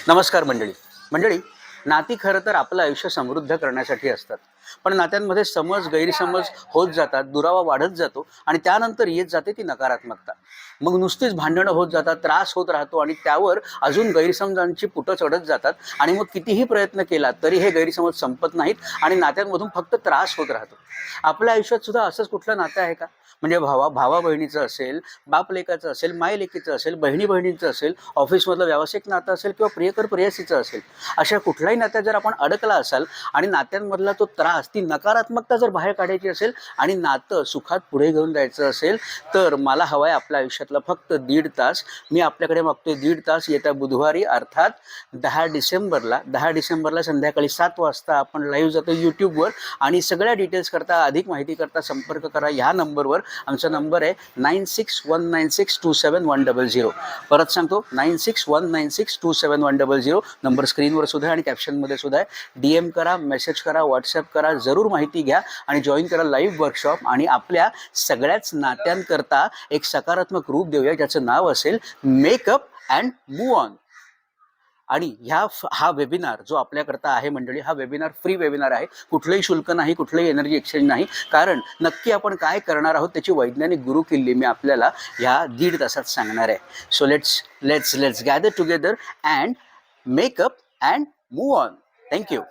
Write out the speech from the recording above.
नमस्कार मंडळी. मंडळी, नाती खरं तर आपलं आयुष्य समृद्ध करण्यासाठी असतात. पण नात्यांमध्ये समज गैरसमज होत जातात, दुरावा वाढत जातो आणि त्यानंतर येत जाते ती नकारात्मकता. मग नुसतीच भांडणं होत जातात, त्रास होत राहतो आणि त्यावर अजून गैरसमजांची पुटं चढत जातात आणि मग कितीही प्रयत्न केला तरी हे गैरसमज संपत नाहीत आणि नात्यांमधून फक्त त्रास होत राहतो. आपल्या आयुष्यात सुद्धा असंच कुठलं नातं आहे का? म्हणजे भावा बहिणीचं असेल, बाप लेकाचं असेल, माय लेकीचं असेल, बहिणी बहिणींचं असेल, ऑफिसमधलं व्यावसायिक नातं असेल किंवा प्रियकर प्रेयसीचं असेल. अशा कुठल्याही नात्यात जर आपण अडकला असाल आणि नात्यांमधला तो त्रास, ती नकारात्मकता जर बाहेर काढायची असेल आणि नातं सुखात पुढे घेऊन जायचं असेल, तर मला हवं आहे आपल्या आयुष्यातला फक्त 1.5 तास. मी आपल्याकडे मागतोय 1.5 तास येत्या बुधवारी अर्थात 10 डिसेंबरला संध्याकाळी 7 वाजता आपण लाईव्ह जातो यूट्यूबवर. आणि सगळ्या डिटेल्स करता, अधिक माहिती करता संपर्क करा ह्या नंबरवर. आमचा नंबर आहे 9619627100. परत सांगतो 9619627100. नंबर स्क्रीनवर सुद्धा आणि कॅप्शनमध्ये सुद्धा आहे. DM करा, मेसेज करा, व्हॉट्सअप करा, जरूर माहिती घ्या आणि जॉईन करा लाईव्ह वर्कशॉप. आणि आपल्या सगळ्याच नात्यांकरता एक सकारात्मक रूप देऊया ज्याचं नाव असेल मेकअप अँड मूव्ह ऑन. आणि हा वेबिनार जो आपल्याकरता आहे मंडळी, हा वेबिनार फ्री वेबिनार आहे. कुठलंही शुल्क नाही, कुठलंही एनर्जी एक्सचेंज नाही. कारण नक्की आपण काय करणार आहोत त्याची वैज्ञानिक गुरुकिल्ली मी आपल्याला ह्या 1.5 तासात सांगणार आहे. So let's gather together and makeup and move on. Thank you.